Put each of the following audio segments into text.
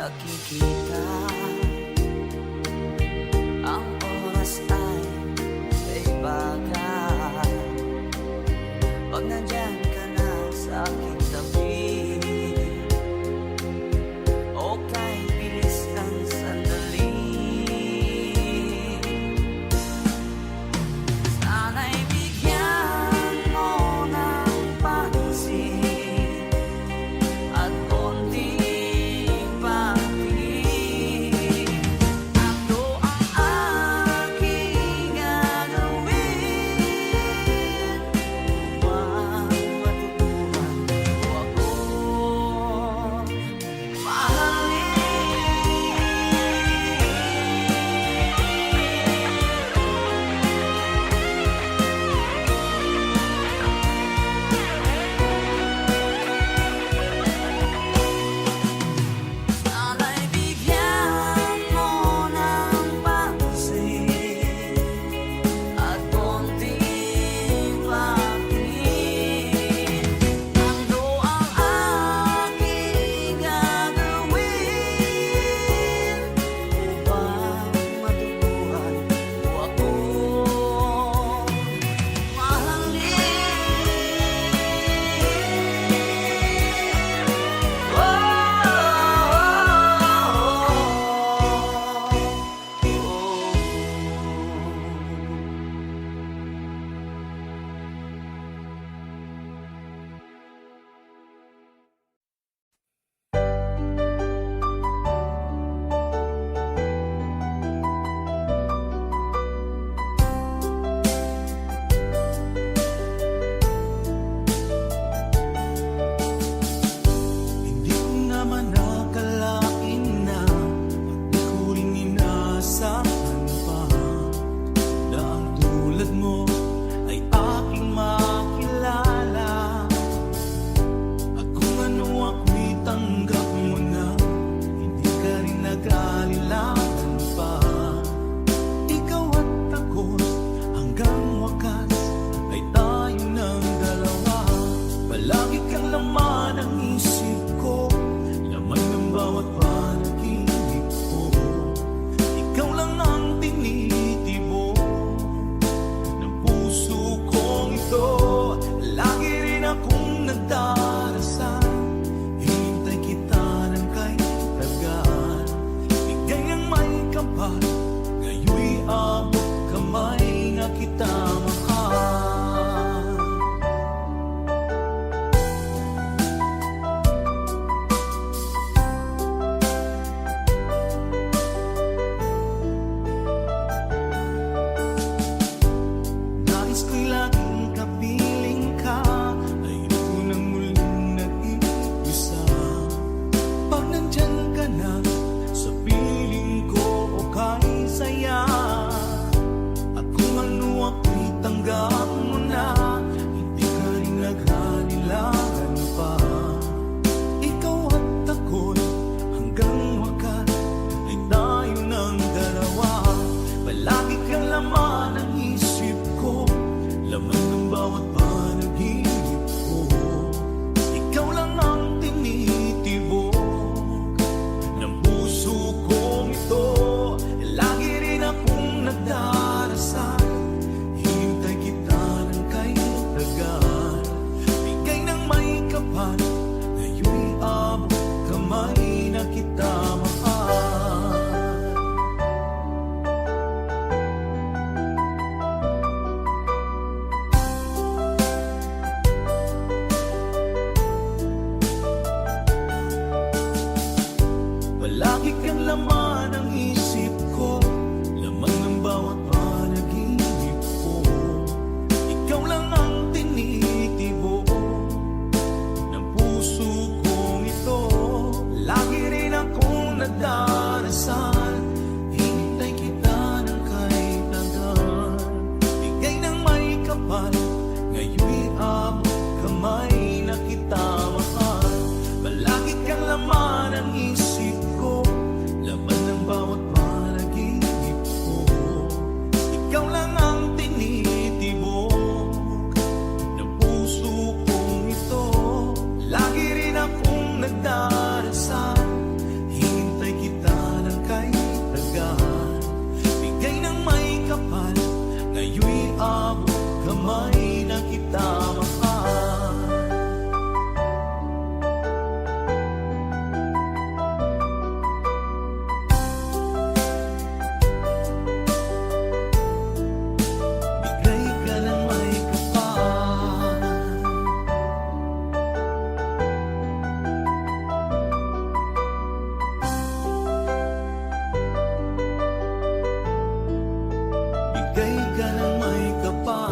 nakikita, ang oras ay bagay. kamay na kita mahal. Bigay ka ng may kapal. Bigay ka ng may kapal.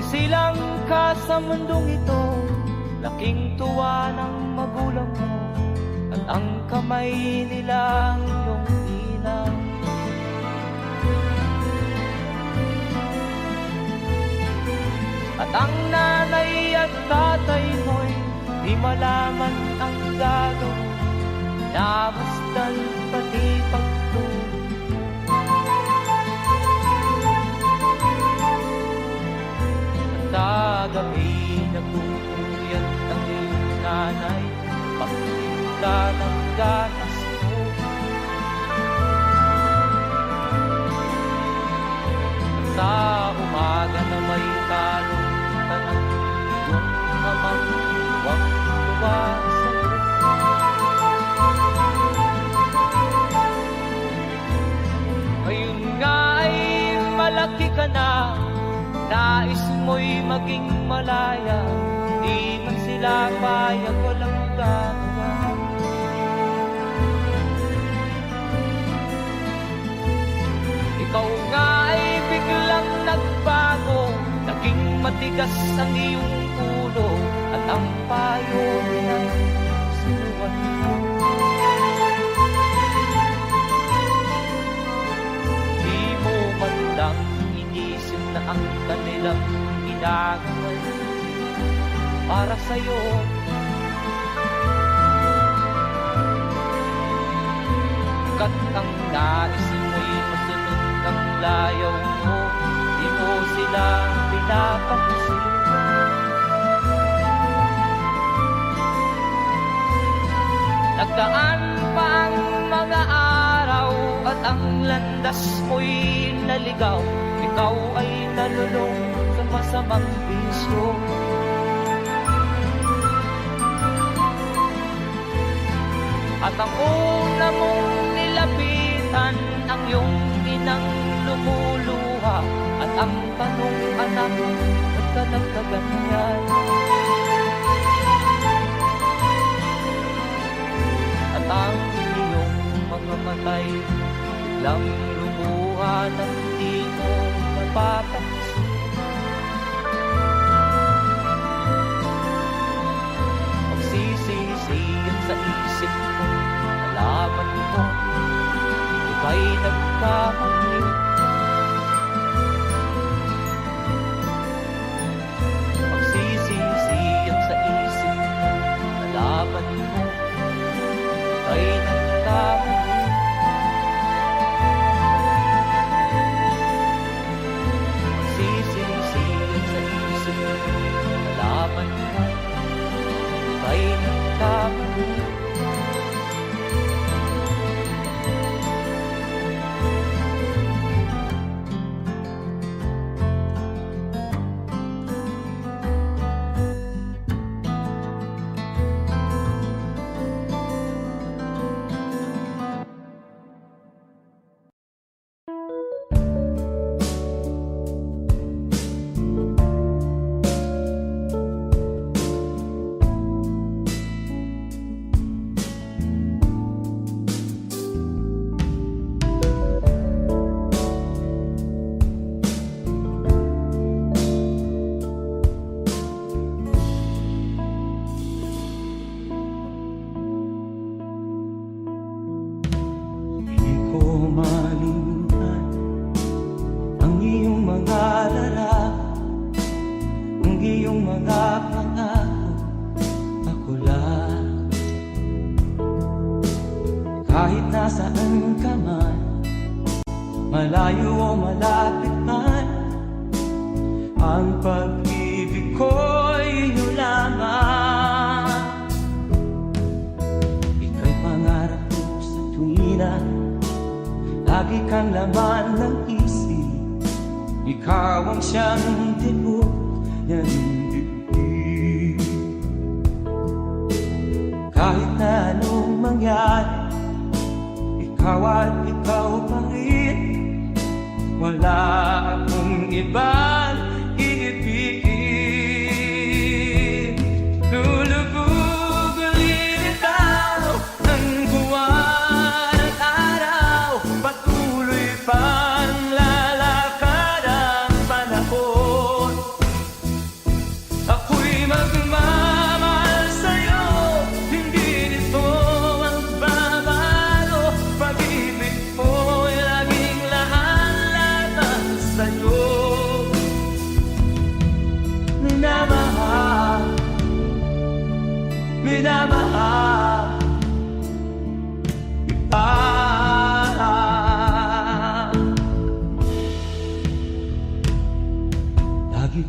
silang ka sa mundong ito, laking tuwa ng magulang mo, at ang kamay nila ang iyong inang. At ang nanay at tatay mo'y di malaman ang gagawin, namasdan pati pagtulog. At sa gabi nagpupuyat ang iyong nanay, pagtimpla ng gatas mo. At sa umaga na may kalungkutan ang iyong amang tuwang-tuwa sa'yo. Ngayon nga ay malaki ka na, nais mo'y maging malaya, di man sila payag, walang gagawa. Ikaw nga ay biglang nagbago, naging matigas ang iyong ulo, at ang payo ay sinuwan mo. Di mo man lang inisip na ang kanilang ginagaway para sa'yo. Kat ang nais mo'y masunod ang layaw mo, di mo sila pinapansin. Nagdaan pa ang mga araw at ang landas mo'y naligaw, ikaw ay nalulong sa masamang bisyo. At ang una mong nilapitan, ang iyong inang lumuluha, at ang tanong, anak, ba't ka nagkaganyan? At ang iyong mga matay biglang lumuha nang di mo napapansin. Magsisisiyan sa isip mo, nalaman mo ika'y nagkamali. Magsisisiyan sa isip mo, nalaman mo ika'y nagkamali. Magsisisiyan sa isip mo, nalaman mo ika'y nagkamali. Kahit nasaan ka man, malayo o malapit man, ang pag-ibig ko'y iyo lamang. Ika'y pangarap ko sa tuwina, lagi kang laman ng isip. Ikaw ang siyang tibok ng dibdib. Kahit na anong mangyari, ikaw at ikaw pa rin. Wala akong ibang iibigin. Lulubog ulit ikaw ng buwan at araw. Patuloy pang lalakad ang panahon.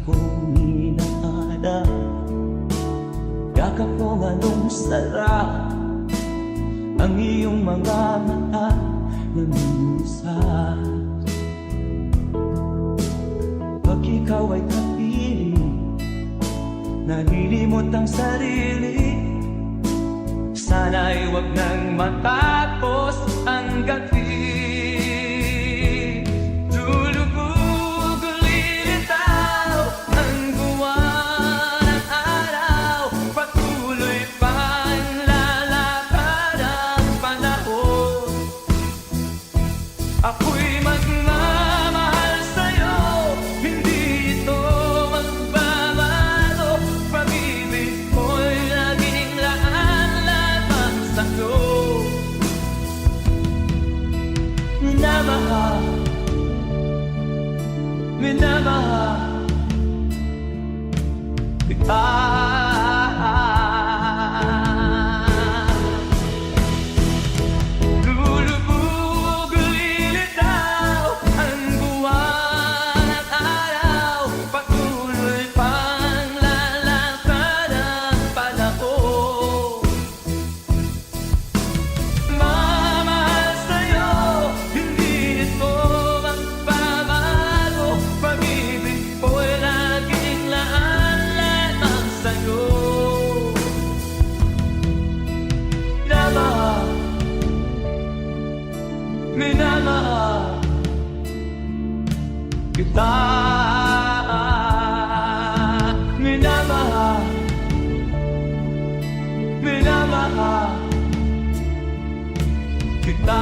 kong inaala. Yakap mo anong sarap, ang iyong mga mata namimusas. Pag ikaw ay kapiling, nalilimot ang sarili. Sana'y wag nang matapos ang gabi. Lulubog ulilitaw ang buwan at araw. Patuloy pang lalakad ang panahon. Ako'y magmamahal sa'yo, hindi ito magbabago. Pag-ibig ko'y laging laan lamang sa'yo. Minamahal, minamahal kita. Lulubog ulilitaw ang buwan at araw. Patuloy pang lalakad ang panahon. Mamahal sa'yo, hindi ito magbabago. Pag-ibig ko'y laging laan lamang sa'yo. Minamahal, minamahal kita. Minamahal, minamahal kita.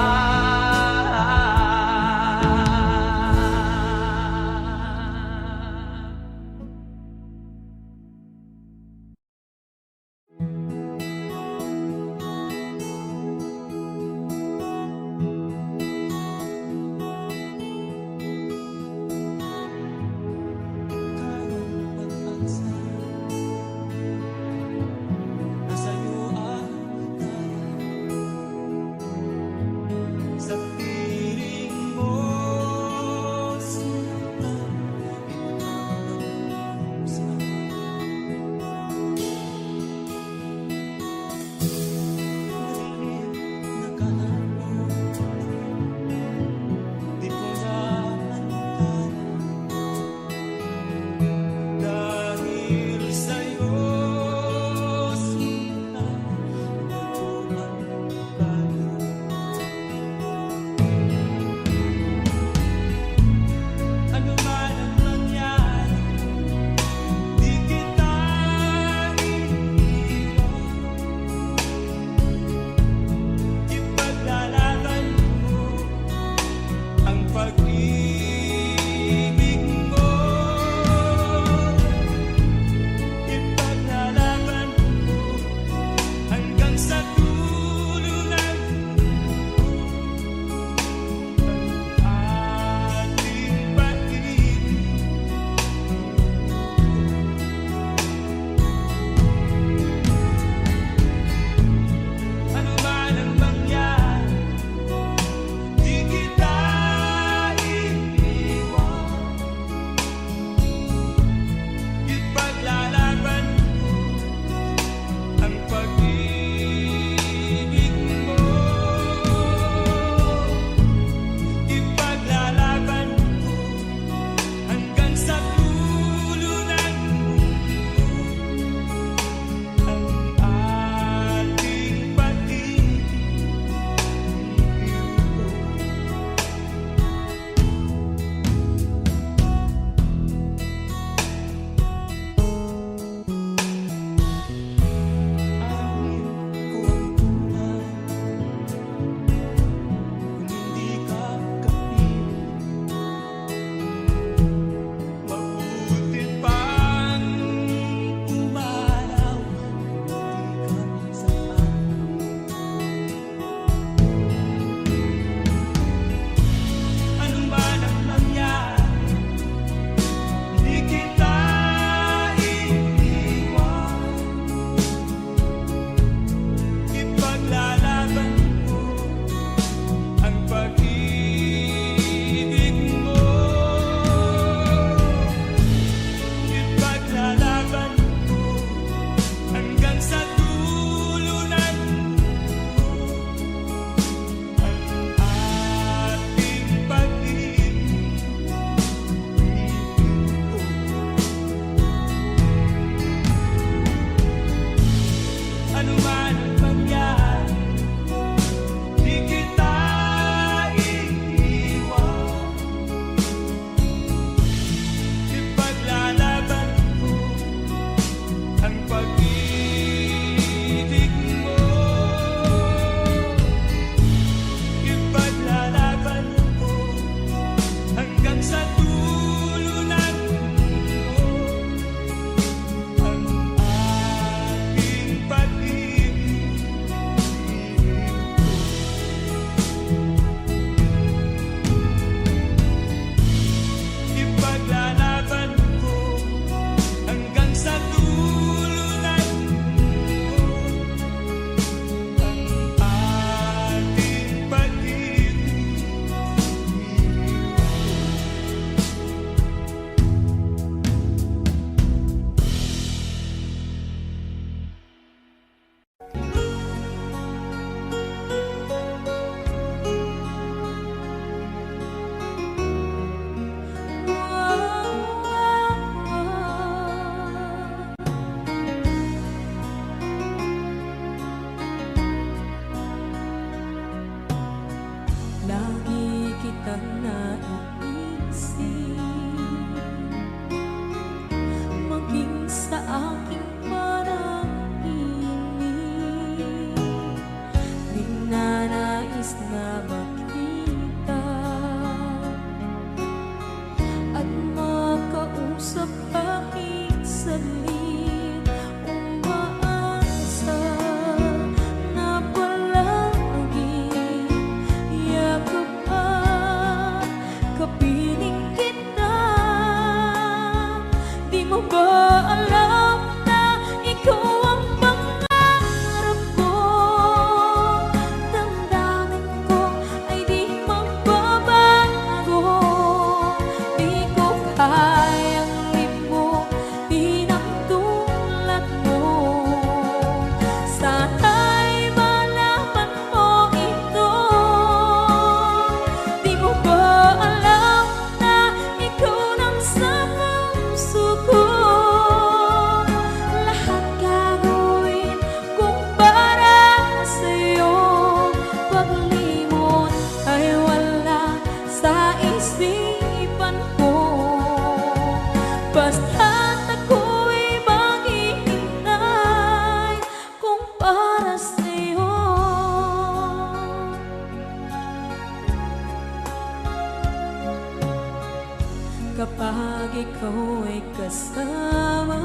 kapag ikaw ay kasama.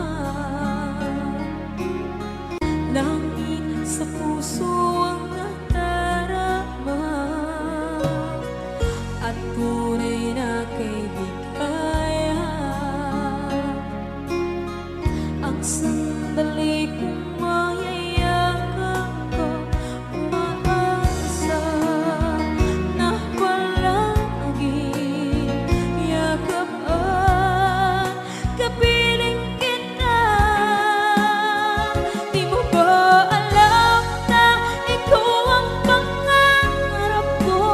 Langit sa puso ang nadarama, at tunay na kaibigan. Ang sandali kong mayayakap ko, umaasa na palaging yakap at kapiling kita. Di mo ba alam na ikaw ang pangarap ko?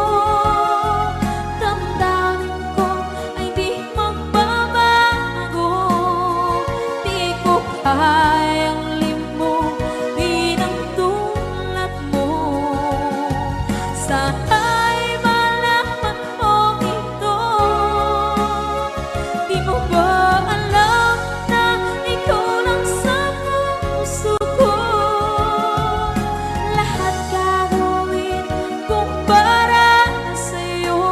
Damdamin ko ay di magbabago. Di ko kayang limutin ang tulad mo. Sana'y malaman mo ito. Di mo ba alam na ikaw lang sa puso ko? Lahat gagawin kung para sa'yo.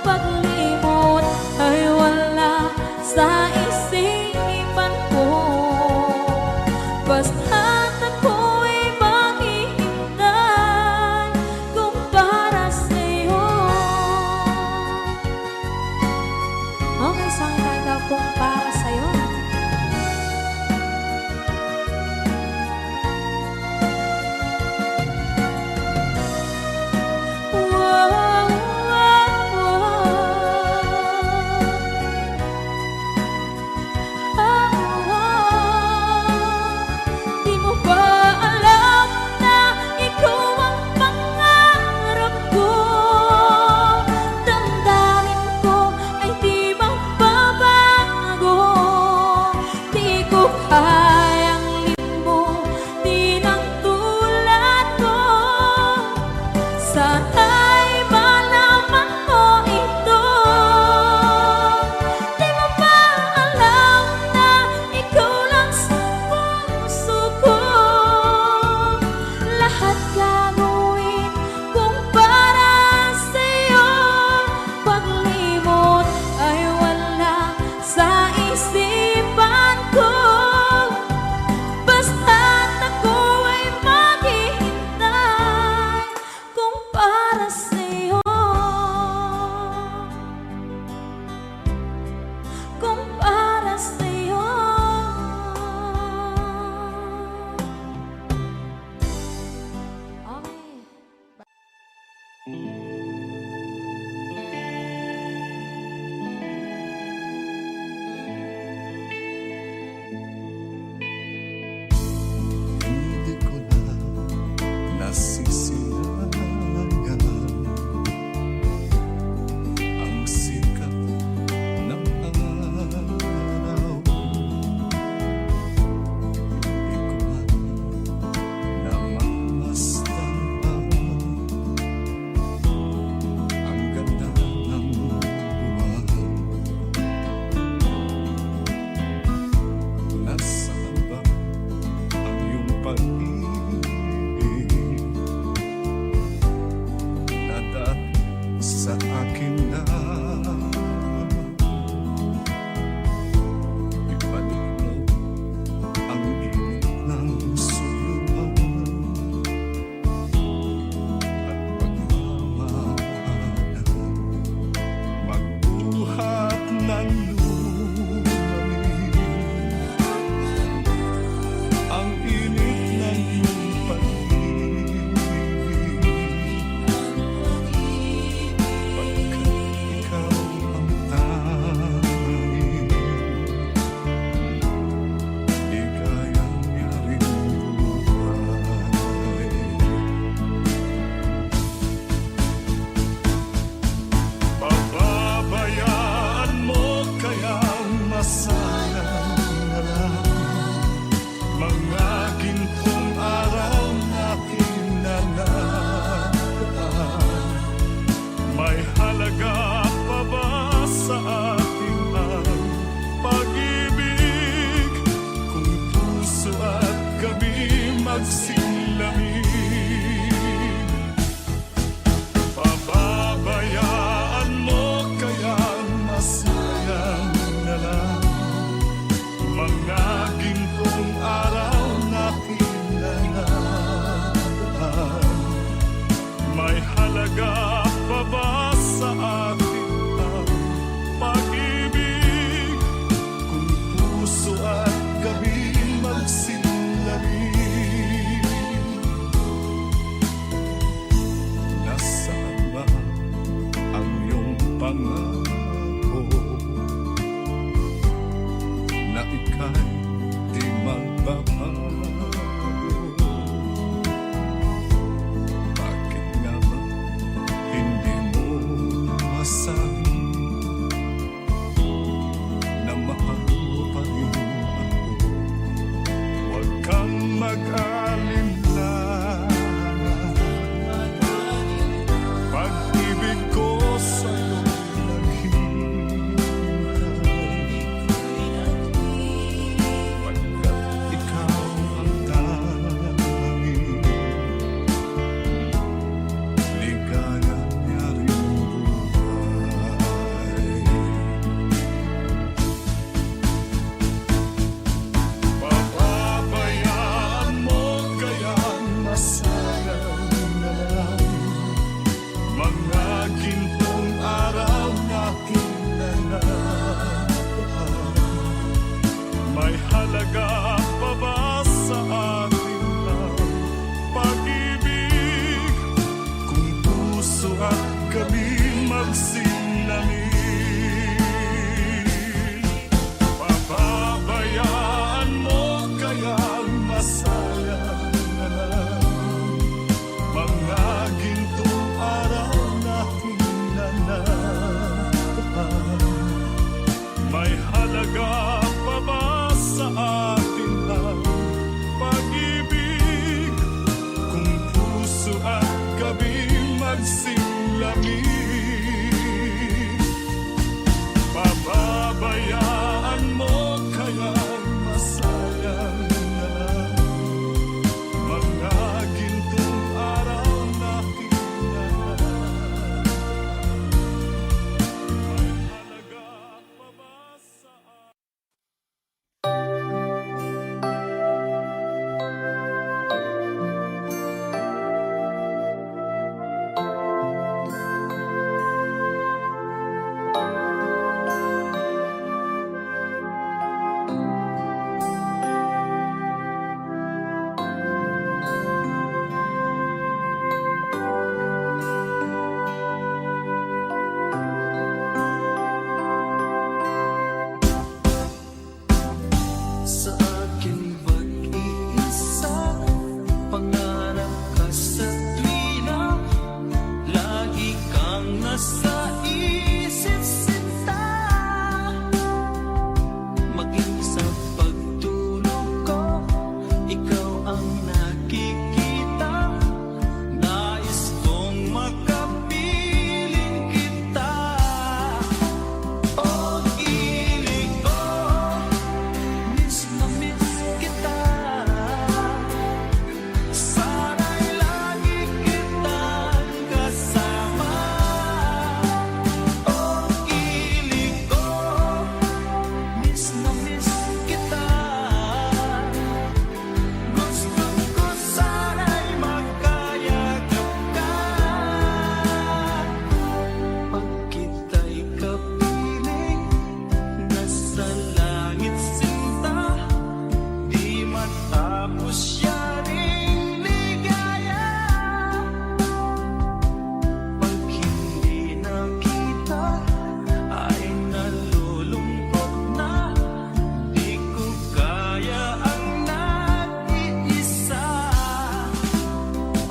Paglimot ay wala sa isipan ko. Basta't ako'y maghihintay kung para sa'yo. Okay, saan kanta kung para sa'yo? Wow, wow, Di mo ba alam na ikaw ang pangarap ko? Damdamin ko ay di magbabago. Di ko kayang limutin ang tulad ko. Sana'y malaman mo ito. Di mo ba alam na ikaw lang sa puso ko? Lahat gagawin kung para sa'yo. Paglimot ay wala sa isipan ko. Basta't ako ay maghihintay kung para kasing lamig. Pababayaan mo kaya masayang na lang mga gintong araw na kinanan. May halaga pa ba sa sa akin mag-iisa, pangarap ka sa tuwina, lagi kang nasa isip sinta. Maging sa pagtulog ko, ikaw ang nakikita, nais kong makapiling kita. Oh, ilig ko, miss na miss kita. Sana'y lagi kitang kasama. Oh, ilig ko, miss na miss kita. Gusto ko sana'y magkayakap ka. Pag kita'y kapiling, nasa langit sinta, di matapos yaring ligaya. Pag hindi nakita, ay nalulungkot na, di ko kaya ang nag-iisa.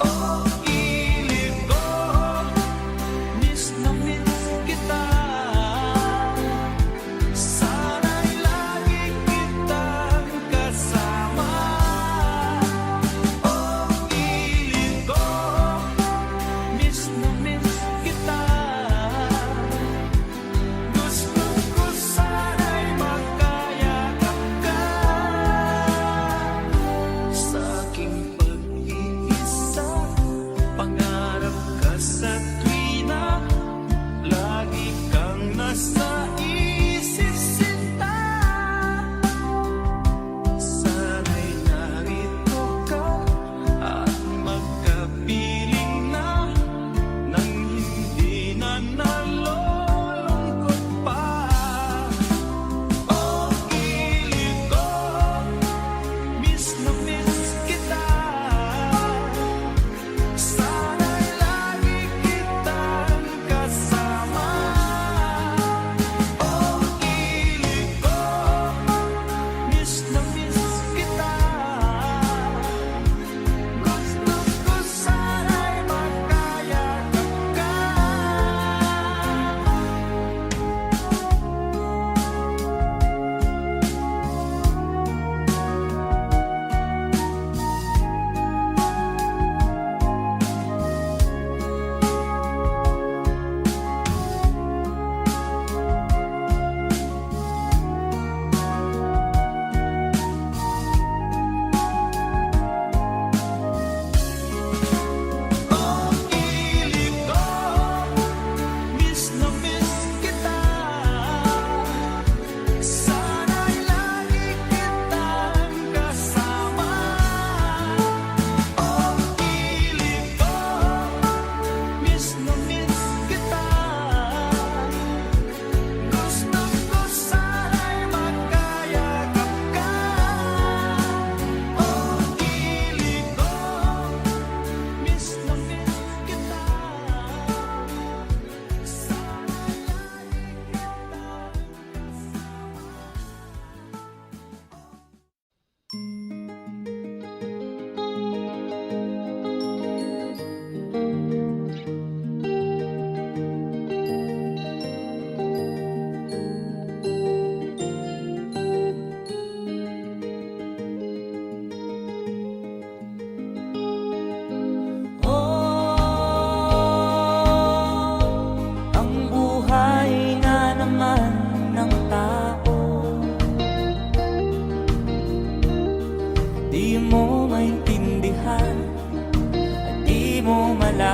Oh, ilig ko, miss na miss kita. Sana'y lagi kitang kasama. Oh, ilig ko, miss na miss kita. Gusto ko sana'y magkayakap ka. Sa aking pag-iisa, pangarap ka sa tuwina, lagi kang nasa isip sinta. Sana'y narito ka at magkapiling na, nang hindi na nalulungkot pa. Oh, ilig ko, miss na miss kita. Sana'y lagi kitang kasama.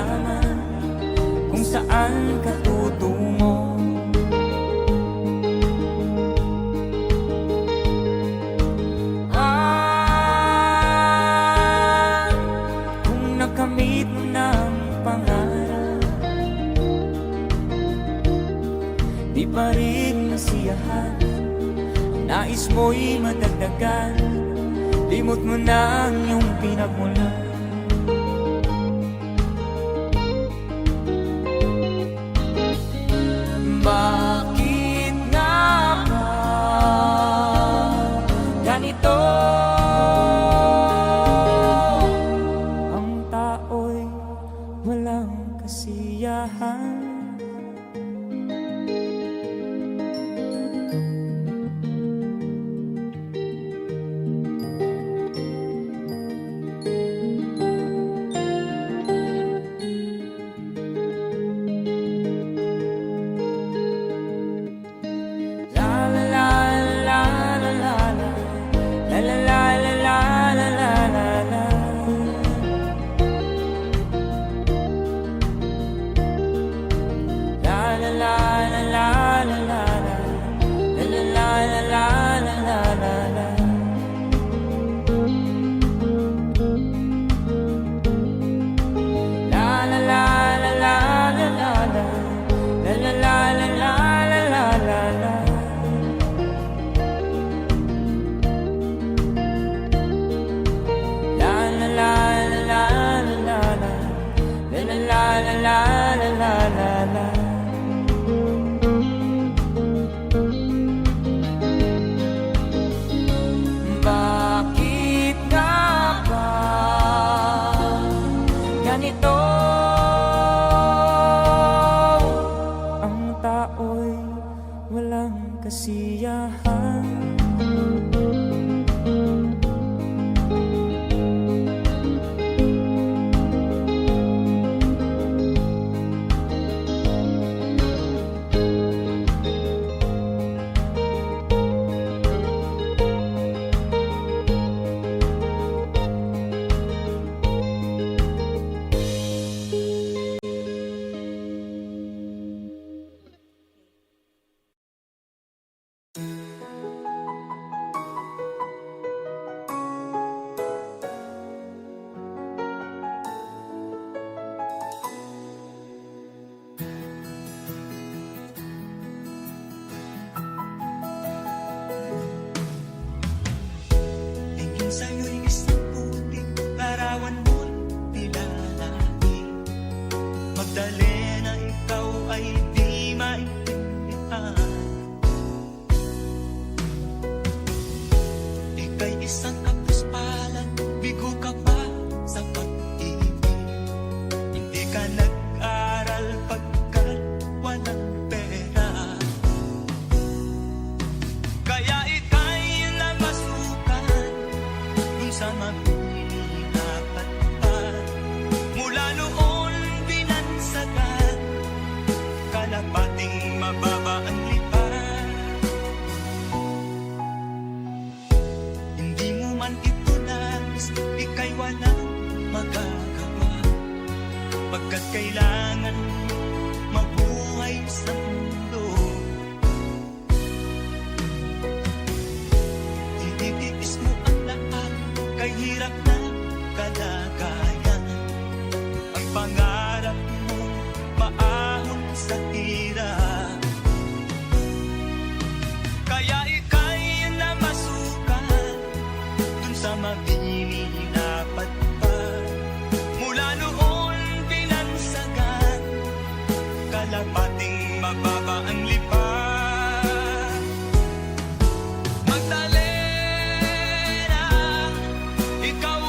malaman kung saan ka tutungo. Kung nakamit mo ng pangarap, di pa rin nasiyahan, nais mo'y madagdagan, limot mo na ang iyong pinagmulan. Bakit nga ba ganito? Ang tao'y walang kasiyahan. Bakit nga ba ganito? Ang tao'y walang kasiyahan. Tingin sa'yo'y isang puting larawan mo't nilalaki. Magdali na ikaw ay di maintindihan. Ika'y isang kapuspalan, bigo ka pa sa pag-ibig. Hindi ka nag-aral pagkat walang pera. Kaya ika'y namasukan dun sa mapininapat pa. Mula noon binansagan, kalapating mababa ang lipat. Hindi mo man ito nais, ika'y walang magagawa, pagkat kailangan mo mabuhay sa mundo. Tinitiis mo ang lahat, kay hirap na kalagayan. Ang pangarap mo maahon sa hirap. Kaya ika'y namasukan dun sa mabininapat pa. Mula noon binansagan, kalapating mababa ang lipat. Magdalena, ikaw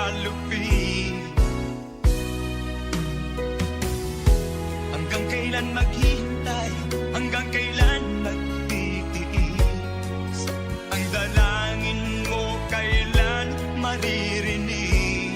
halupin. Hanggang kailan maghihintay, hanggang kailan magtitiis, ang dalangin mo kailan maririnig.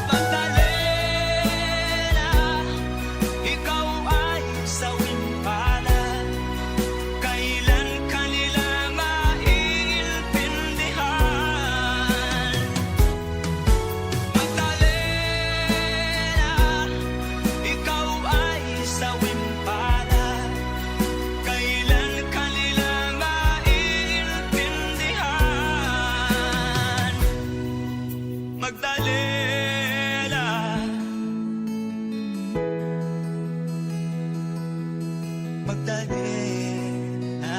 Magdalena, ikaw ay sawing palad, kailan kanila maiintindihan? Magdalena, ikaw ay sawing palad, kailan kanila maiintindihan? Magdalena, Magdalena.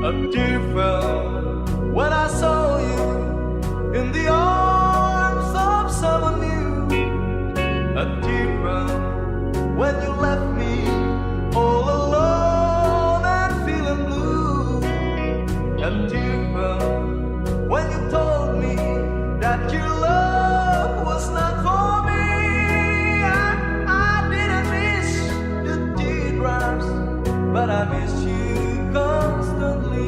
A tear fell when I saw you in the arms of someone new. A tear fell when you left me all alone and feeling blue. A tear fell when you told me that your love was not for me. I didn't miss the teardrops, but I missed you constantly.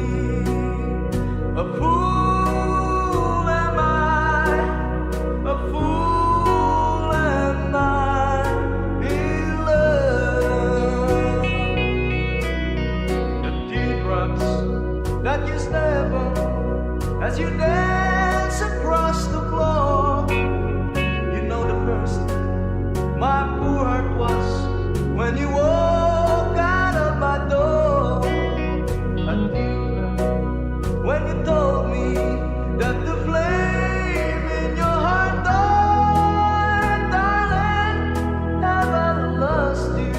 A fool am I, a fool am I in love. The teardrops that you step on as you dance across the floor. You know the person my poor heart was when you walk out of my door. A teardrop when you told me that the flame in your heart died. Darling, have I lost you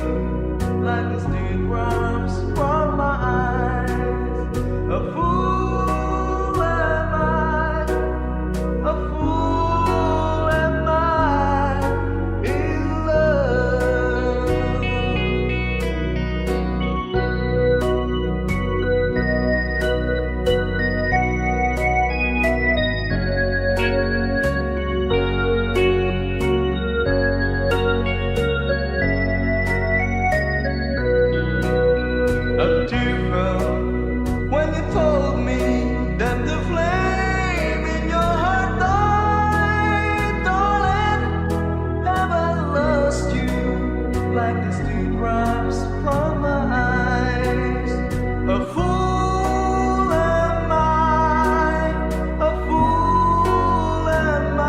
like the teardrops from my eyes? A fool am I, a fool am I in love. A tear fell when you told me that the flame in your heart died. Darling, have I lost you like the teardrops from my eyes? A fool am I, a fool am I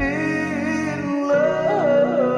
in love.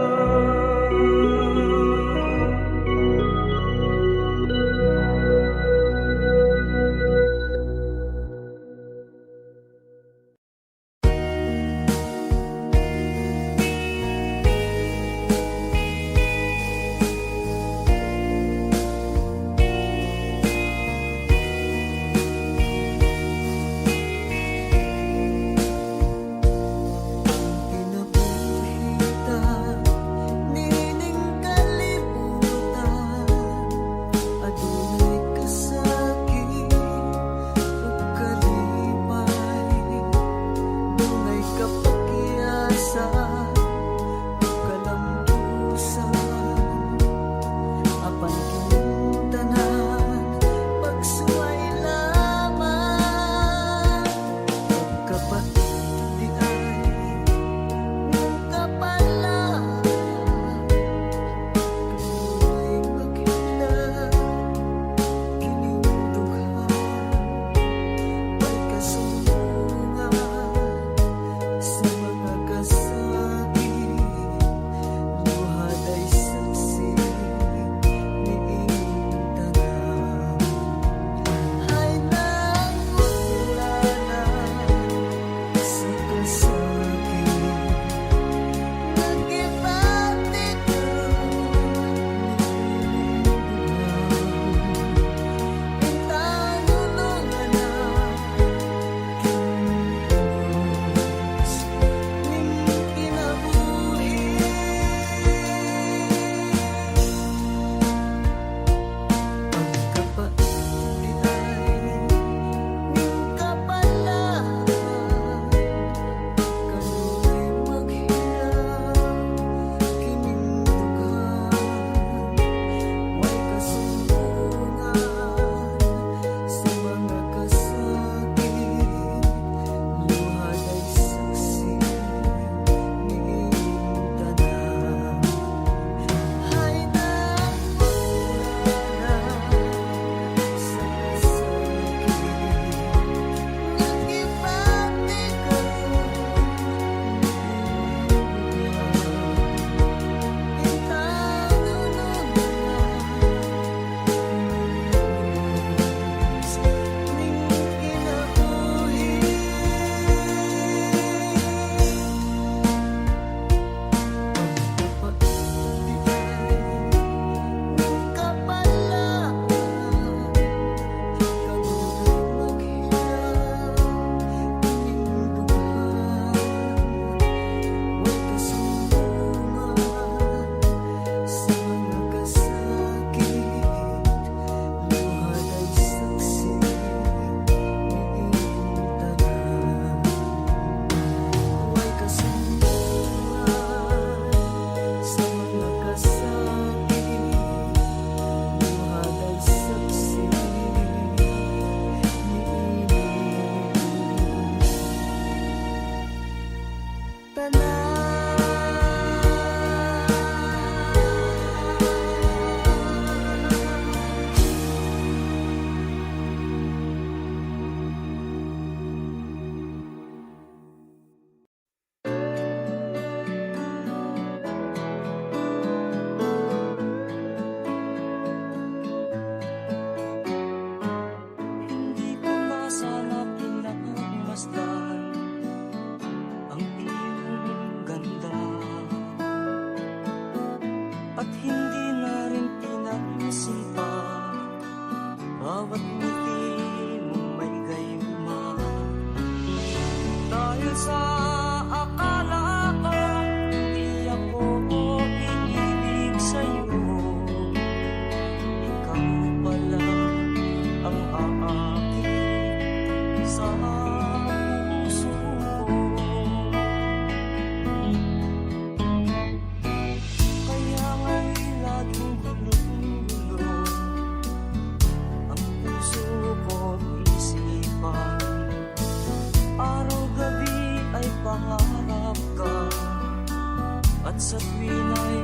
akin ay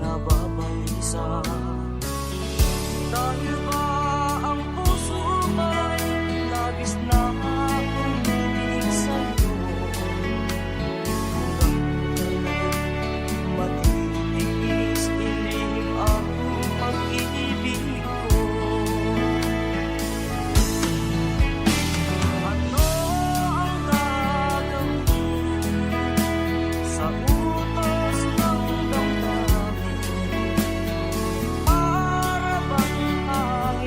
nababalisa. Dahil ba ang puso ko'y labis na umiibig sa'yo? Hanggang kailan matitiis ilim ang pag-ibig ko? Ano ang gagawin sa utos ng damdamin? Para bang hangin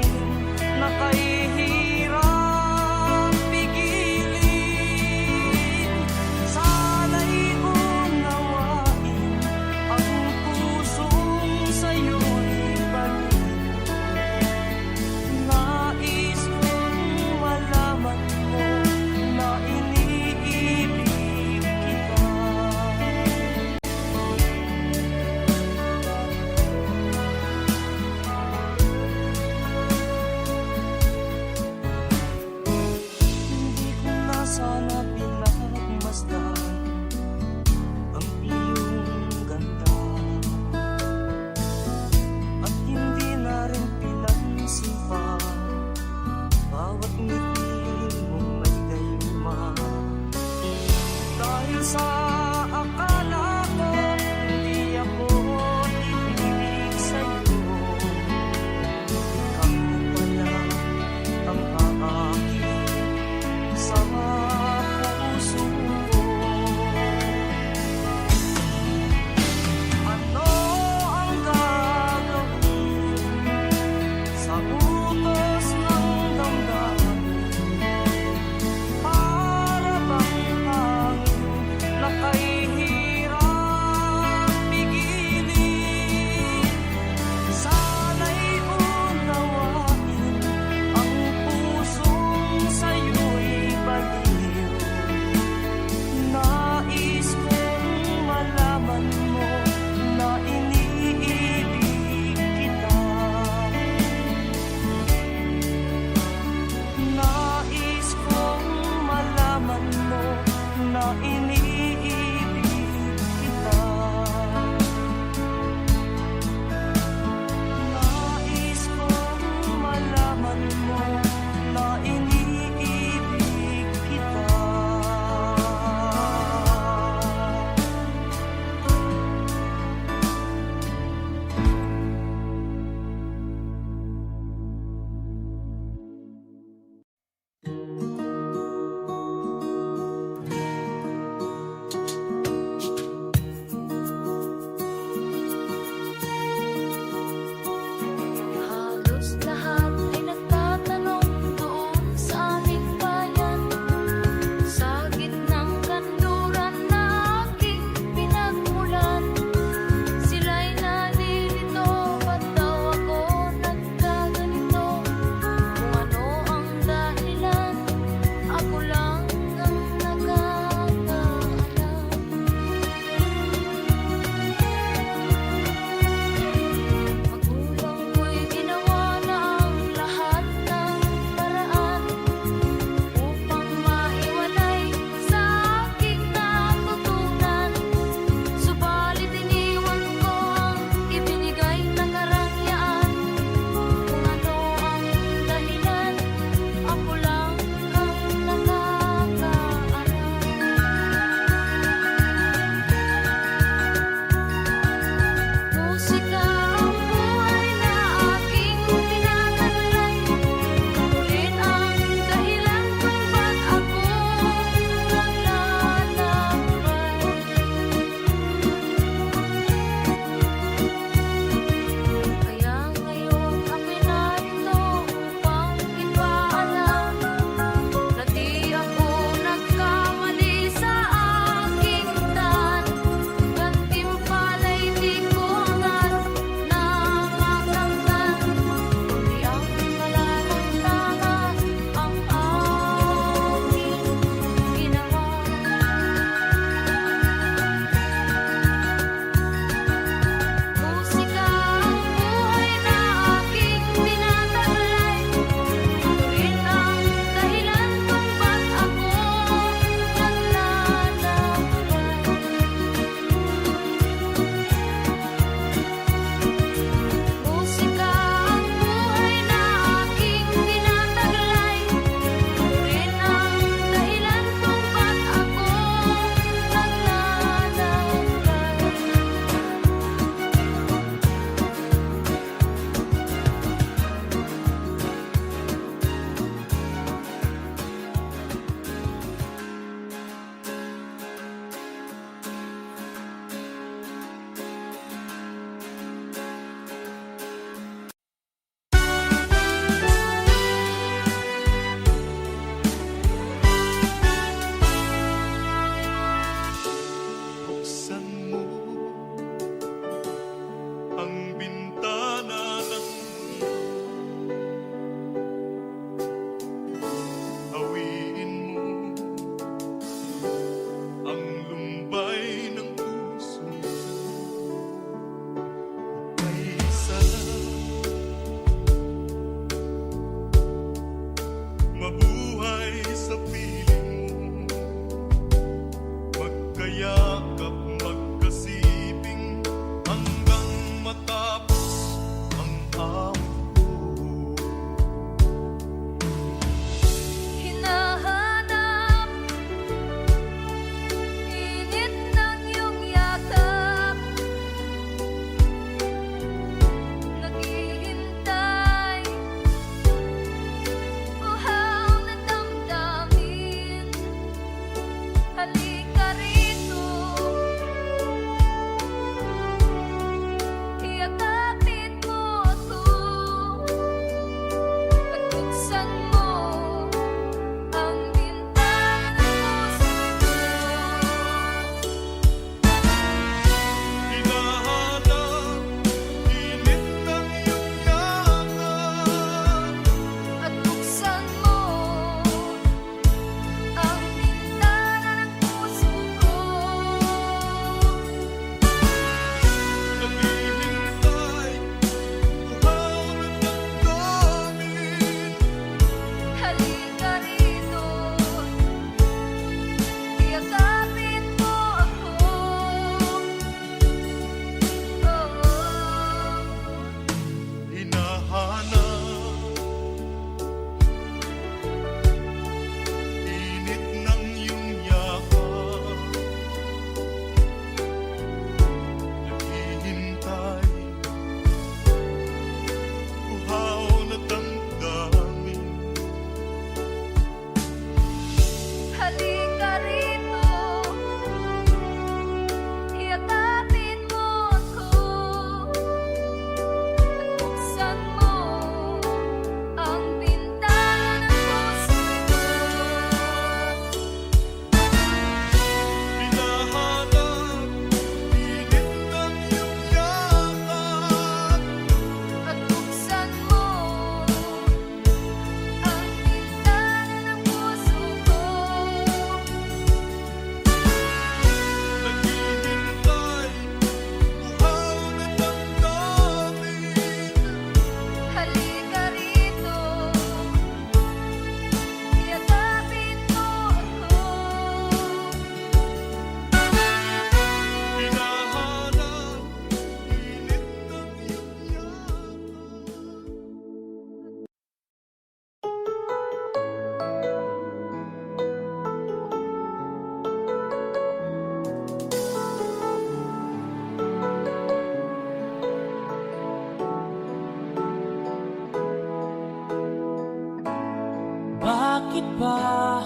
ba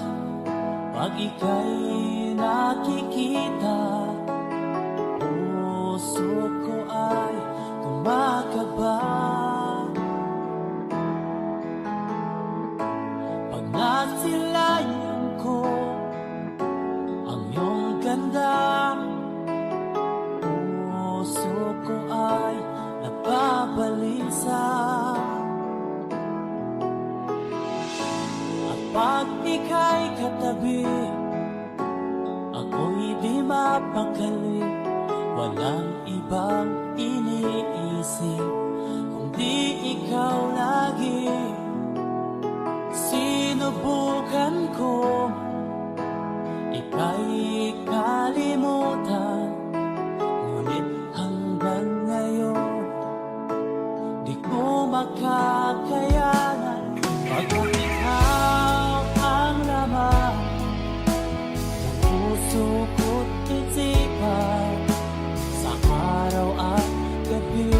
pag ika'y nakikita? Puso ko ay kumakaba pag nasilayan ko ang iyong ganda. Puso ko ay napabalisa. At pag ika'y katabi, ako'y di mapakali. Walang ibang iniisip kundi ikaw lagi. Sinubukan ko ika'y kalimutan, ngunit hanggang ngayon di ko makakayanan. Pagkat ikaw ang laman ng puso ko't isipan, sa araw at gabi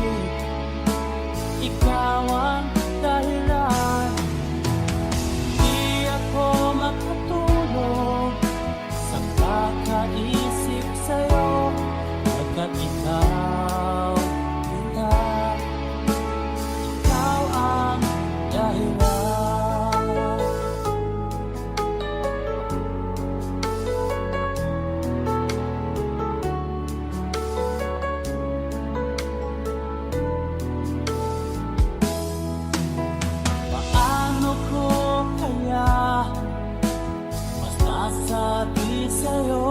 ikaw ang dahilan. Di ako makatulog sa kakaisip sa'yo, pagkat ikaw, ikaw ang dahilan. Paano ko kaya masasabi sa'yo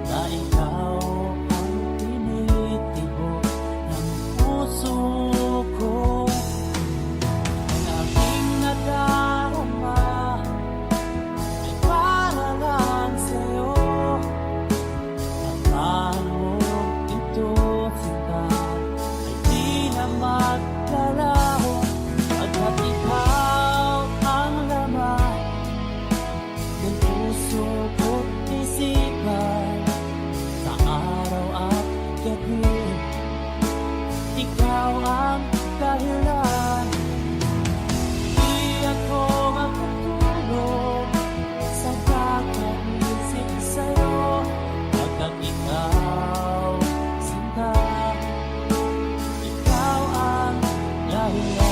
na ikaw ang tinitibok ng puso ko? Ang aking nadarama ay para lang sa'yo. Tataan mo ito, sinta, ay di na maglalaho. Pagkat ikaw ang laman ng puso ko't isipan, sa araw at gabi ikaw ang dahilan. Di ako makatulog sa kakaisip sa'yo, pagkat ikaw, sinta, ikaw ang dahilan.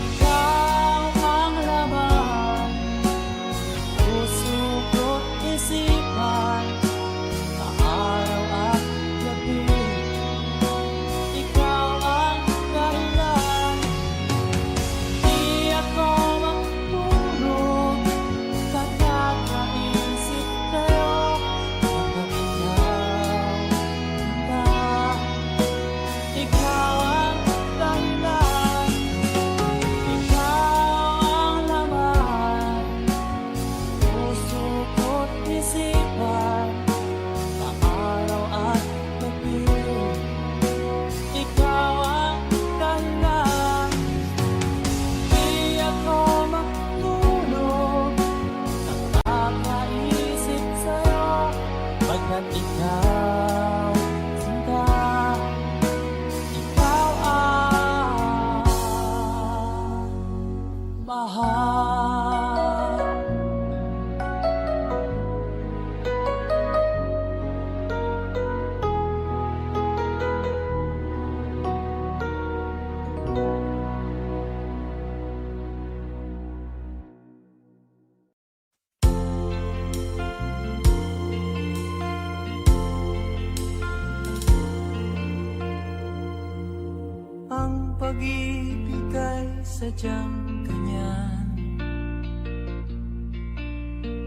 Ikaw ang laman, puso ko't isipan, sa araw at gabi ikaw ang dahilan. Di ako makatulog sa kakaisip sa'yo, pagkat ikaw ang dahilan. Ikaw ang laman, puso ko't isipan, sa araw at gabi ikaw ang dahilan. Di ako makatulog sa kakaisip sa'yo, pagkat ikaw, sinta, ikaw ang mahal. Ang pag-ibig ay sadyang ganyan,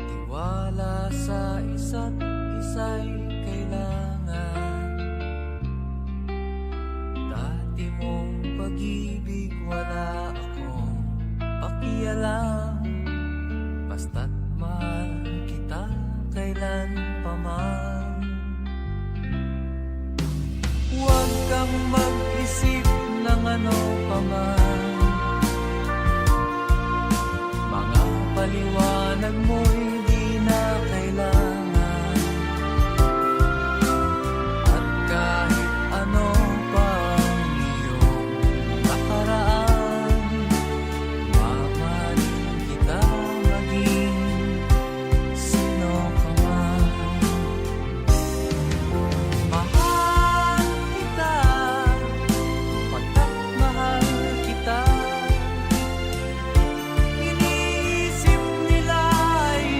tiwala sa isa't isa'y kailangan. Dati mong pag-ibig wala ako, nang mag-isip ng ano pa man. Mga paliwanag mo'y di na kailangan. At kahit ano pa ang iyong nakaraan, mamahalin kita maging sino ka man. Mahal kita, pagkat mahal kita. Iniisip nila ay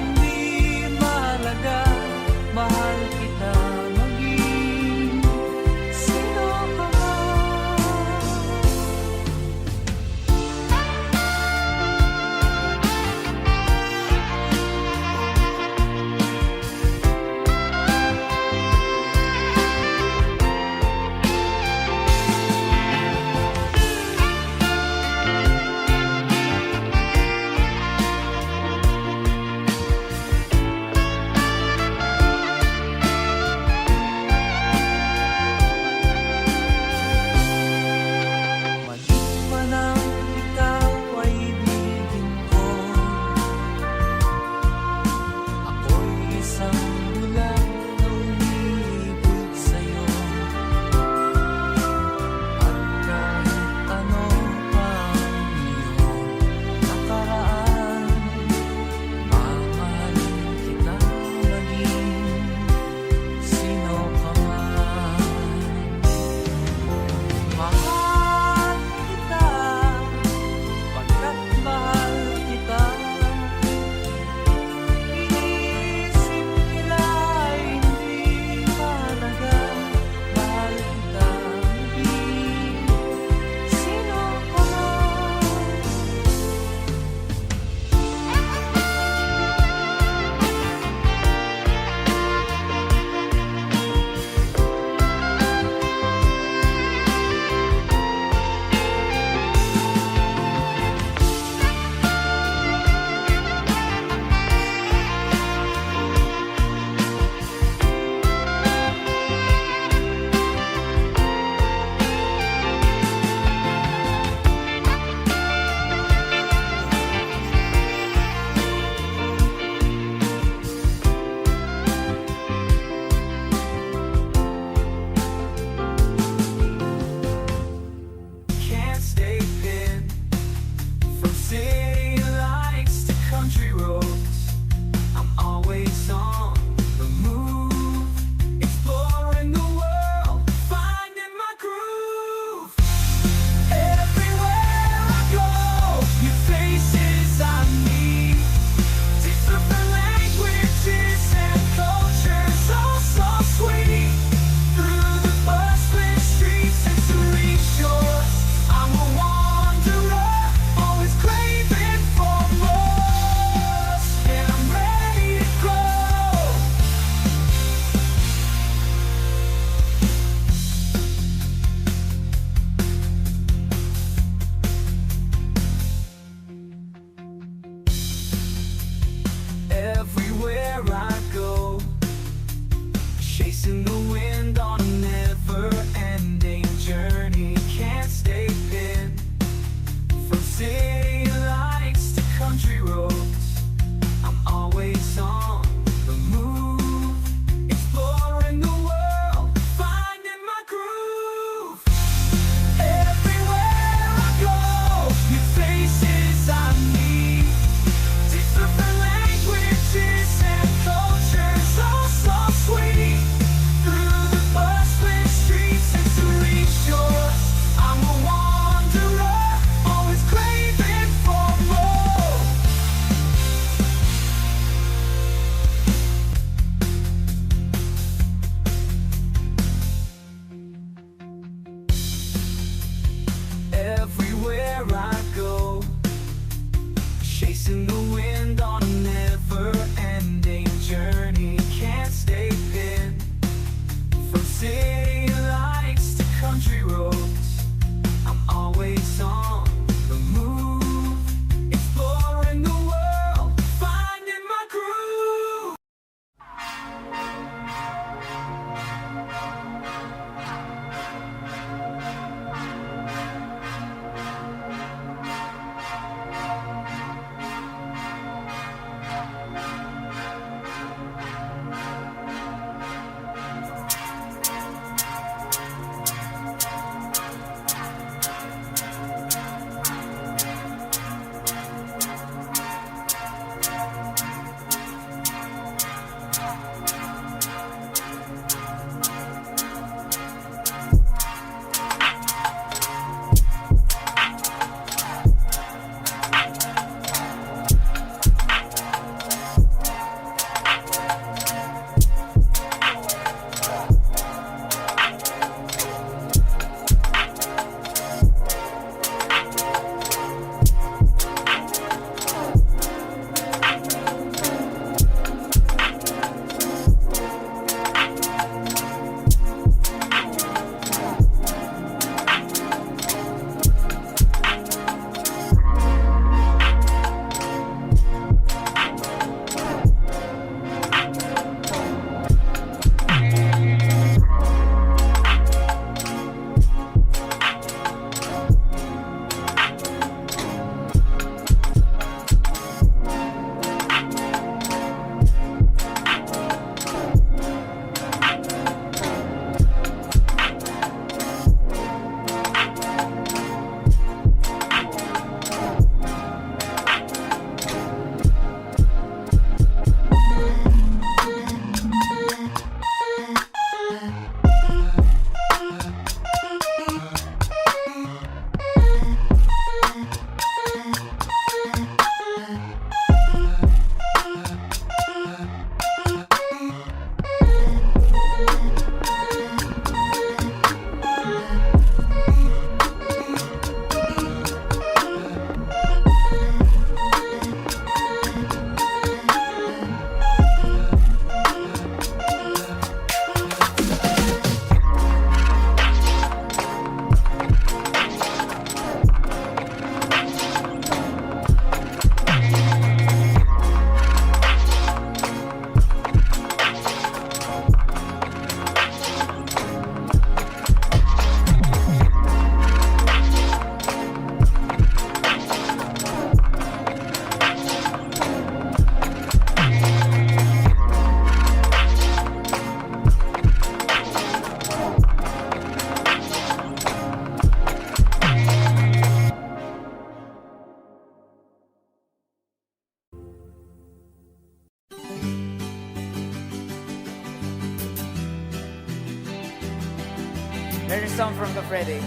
There's a song from Kafrede.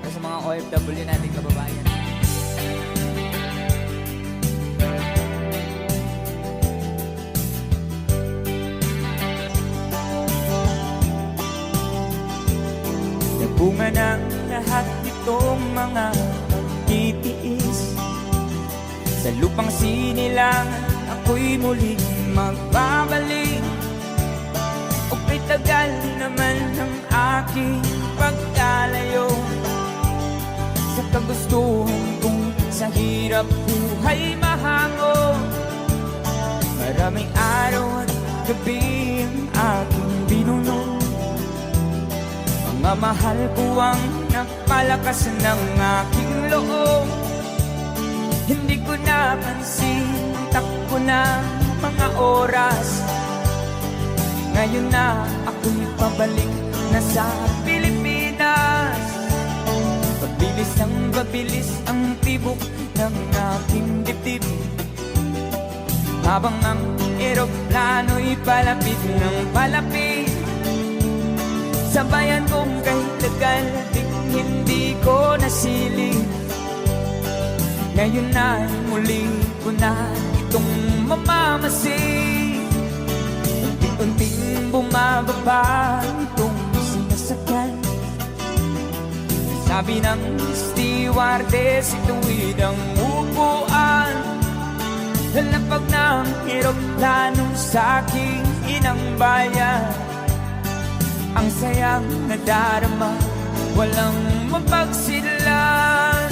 Para sa mga OFW nating kababayan. Nagbunga ng lahat itong mga pagtitiis. Sa lupang sinilangan ako'y muling magbabalik. O tagal naman ng aking pagkalayo sa kagustuhan kong sa hirap buhay mahango. Maraming araw at gabi ang aking binuno. Mga mahal ko ang napalakas ng aking loob. Hindi ko napansin, takbo na mga oras. Ngayon na ako'y pabalik na sa Pilipinas. Pabilis ang babilis ang tibok ng aking dibdib, habang ang eroplano'y palapit ng palapit. Sa bayan kong kahit tagal ding hindi ko nasilip. Ngayon na muli ko na itong mamamasid. Unting bumababa itong sinasakyan. Sabi ng stewardess, ituwid ang upuan. Lalapag ng eroplano sa aking inang bayan. Ang sayang nadarama, walang mapagsidlan.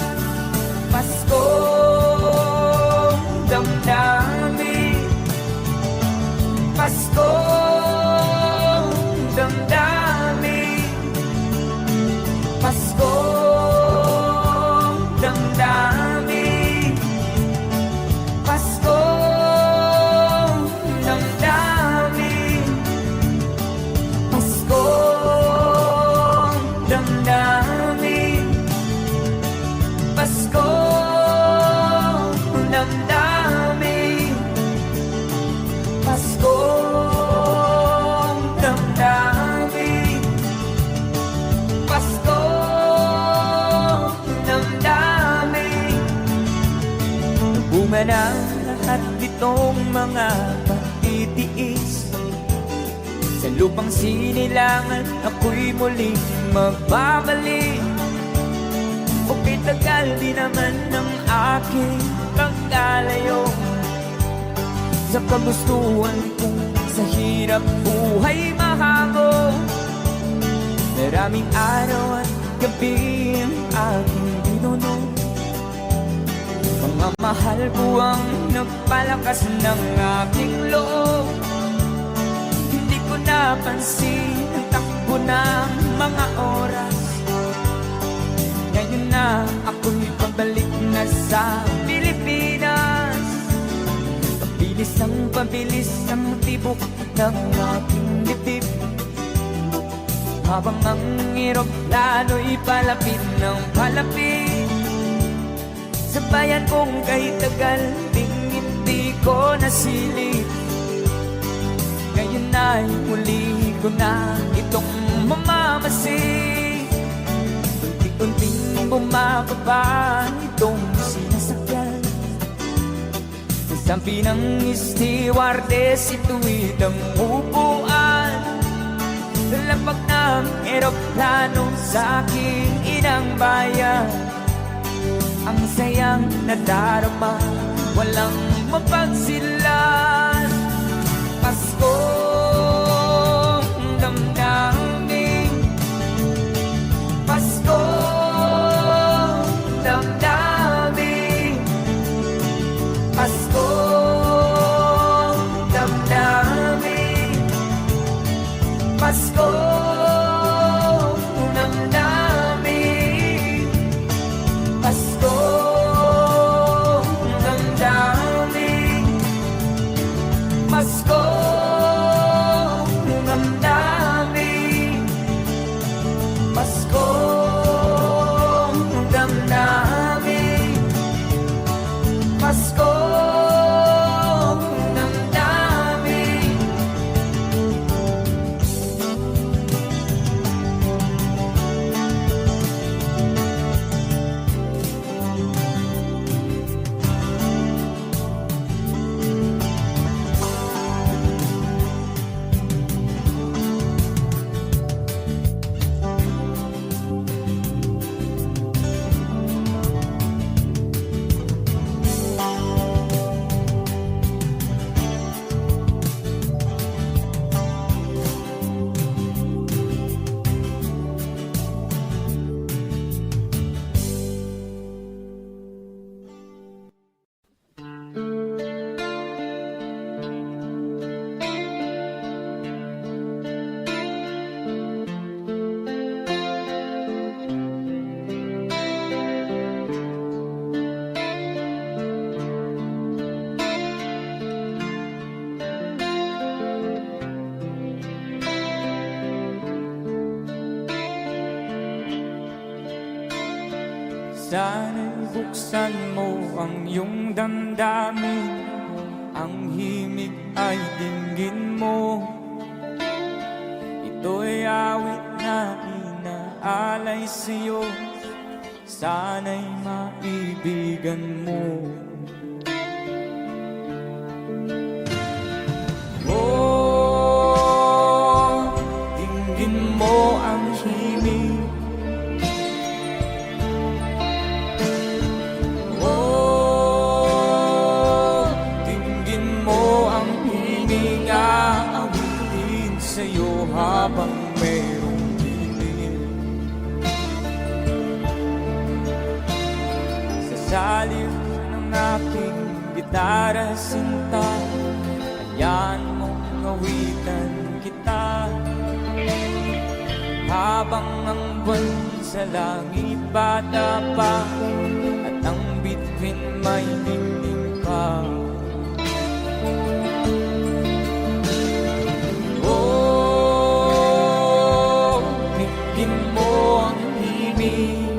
Paskong damdamin, Paskong damdamin, Paskong damdamin, Paskong damdamin, Paskong damdamin, Paskong damdamin, Paskong damdamin, Paskong damdamin. Bunga ng lahat itong mga pagtitiis. Sa lupang sinilangan ako'y muling magbabalik. O tagal di naman ng aking pagkalayo sa kagustuhan kong sa hirap buhay mahango. Maraming araw at gabi ang aking binuno. Mga mahal ko ang nagpalakas ng aking loob. Hindi ko napansin ang takbo ng mga oras. Ngayon na ako'y pabalik na sa Pilipinas. Pabilis ang tibok ng aking dibdib, habang ang eroplano'y palapit ng palapit. Sa bayan kong kahit tagal ding hindi ko nasilip. Ngayon na'y muli ko na itong mamamasid. Unti-unting bumababa itong sinasakyan. Sabi ng stewardess, ituwid ang upuan. Lalapag ng eroplano sa aking inang bayan. Ang sayang nadarama, walang mapagsilan. Paskong damdamin, Paskong damdamin, Paskong damdamin, Paskong damdamin, Paskong damdamin, Paskong damdamin, Paskong damdamin, Paskong damdamin, Sana'y buksan mo ang iyong damdamin, ang himig ay dinggin mo. Ito'y awit na inaalay sa'yo, sana'y maibigan mo. Oh, dinggin mo ang himig. Oh, dinggin mo ang himig, aawitin sa'yo habang mayroong dilim. Sa saliw ng aking gitara sinta, hayaan mong awitan kita. Habang ang buwan sa langit bata pa, at ang bituin may dingding pa. Oh, dinggin mo ang himig.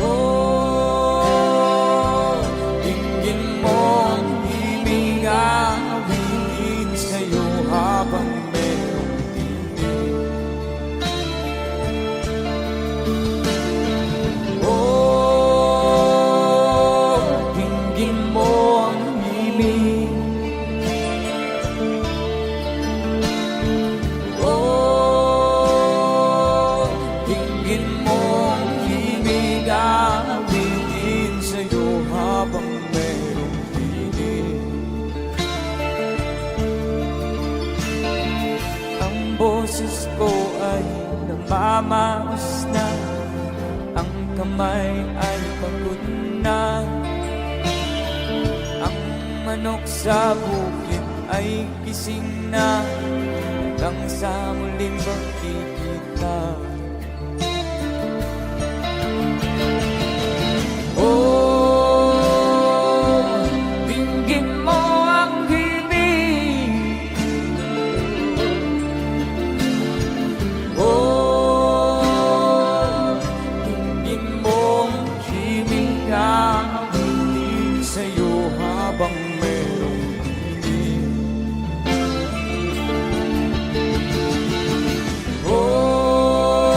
Oh, dinggin mo ang himig, aawitin sa'yo habang merong dilim. Oh, dinggin mo ang himig. Oh, dinggin mo ang himig, aawitin sa'yo habang merong dilim. Ang boses ko ay namamaos na, ang kamay ay pagod na. Ang manok sa bukid ay gising na, hanggang sa muling magkikita. Oh, dinggin mo ang himig. Oh, dinggin mo ang himig, aawitin sa'yo habang merong dilim. Oh,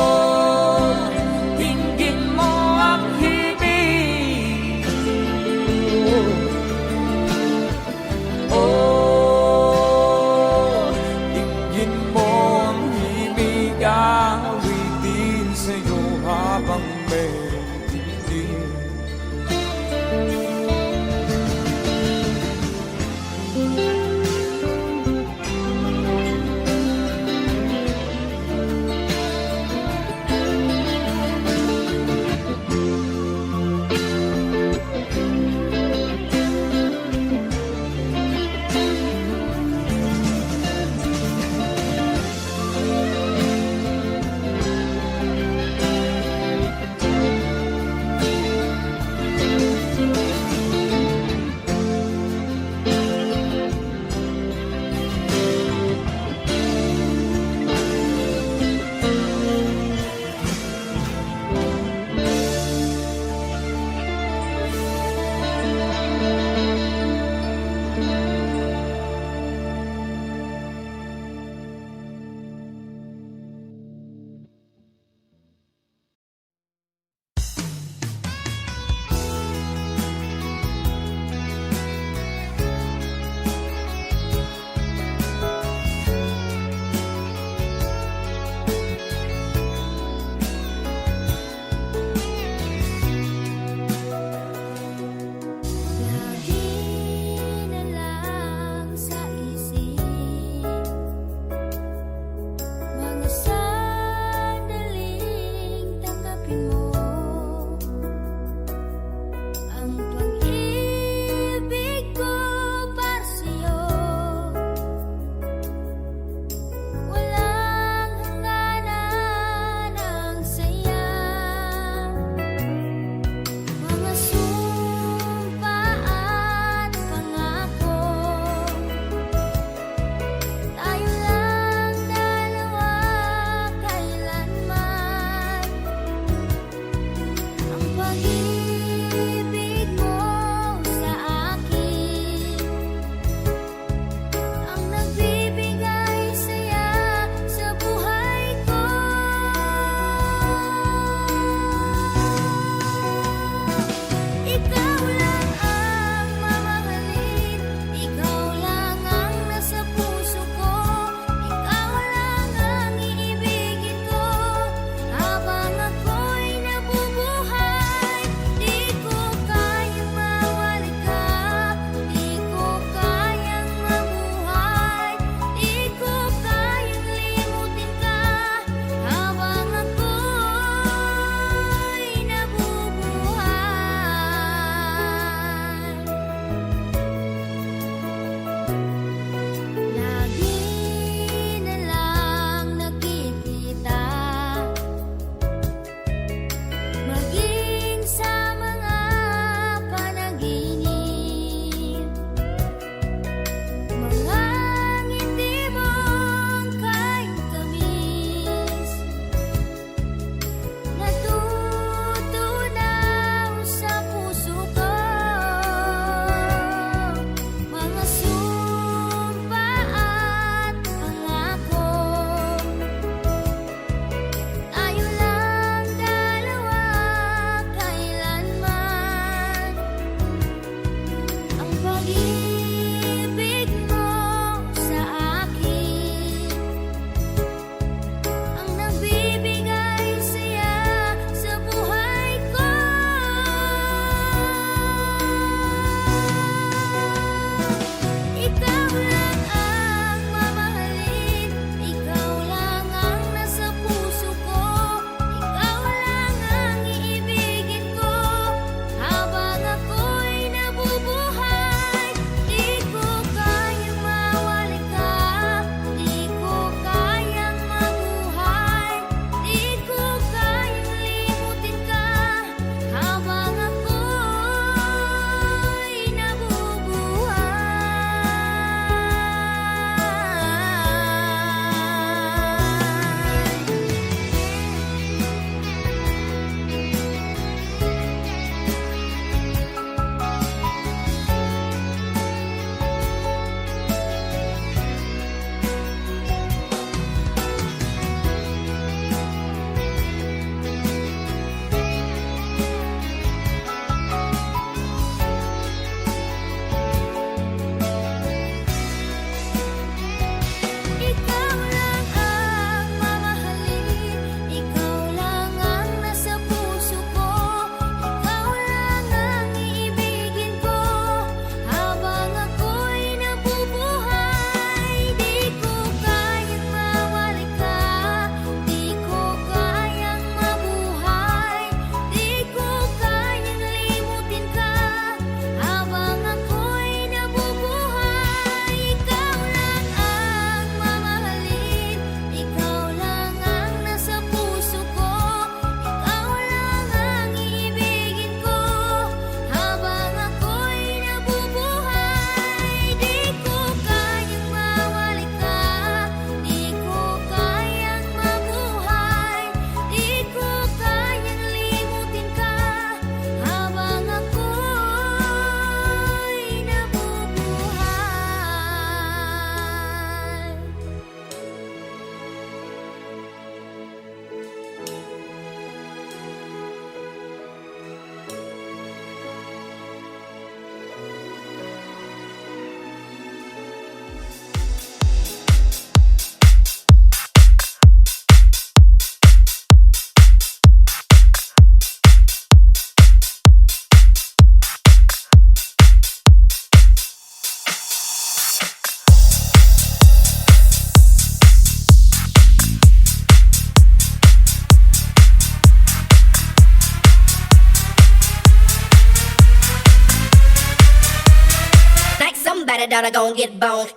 down, I gon' get boned.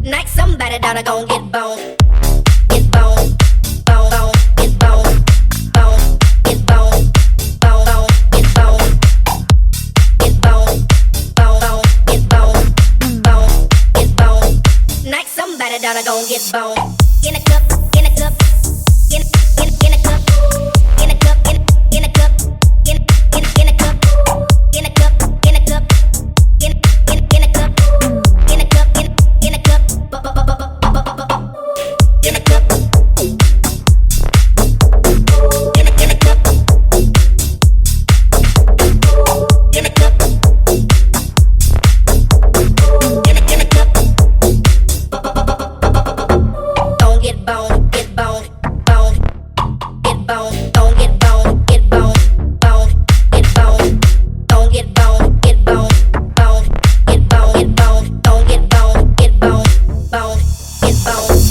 Knock somebody down, I gon' get boned. Get boned, bone, bone, get boned, bone, get boned, bone, bone, get boned, get boned, bone, bone, get boned, bone, get boned. Knock somebody down, I gon' get boned. In a cup, in a cup, in a cup, in a cup, in a cup, in a cup, in a cup, in a cup, in a cup, in a cup, in a cup, in a cup. In a cup, in a cup, in a cup, in a cup. Don't get boned, get boned, boned, get boned. Don't get boned, get boned, boned, get boned. Don't get boned, get boned, boned, get boned, get boned. Don't get boned, get boned, boned, get boned.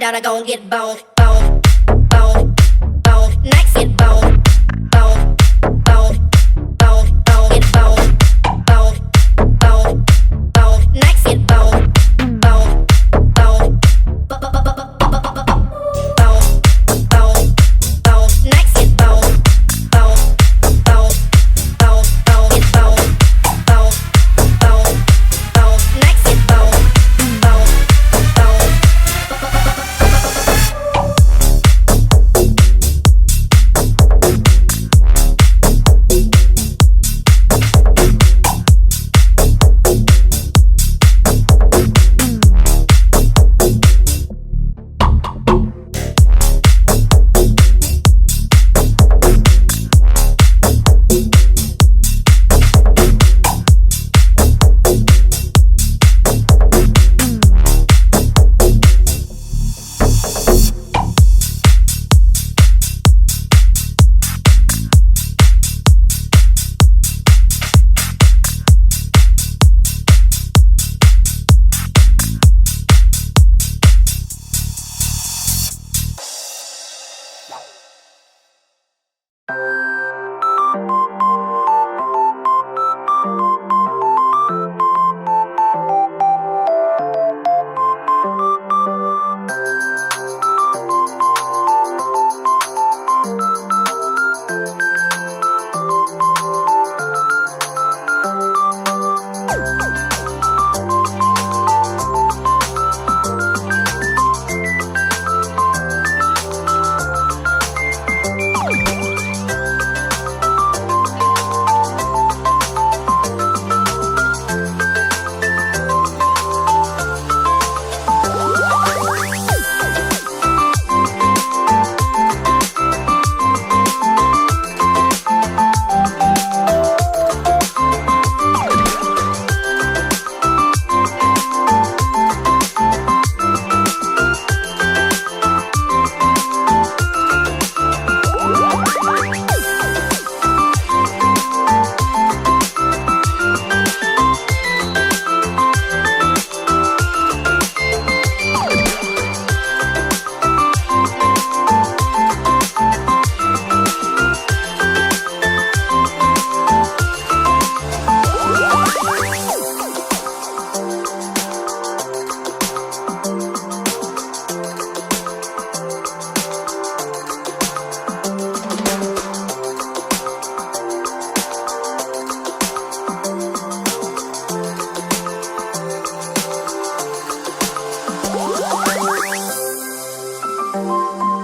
Down, I gon' get boned, boned, boned, boned. Next get boned, boned, boned, boned, boned. Get boned, boned, boned, boned. Next get boned, boned, boned, boned, boned, boned. Next get boned, boned, boned, boned, boned. Get boned, boned, boned, boned. Next get boned, boned, boned. Thank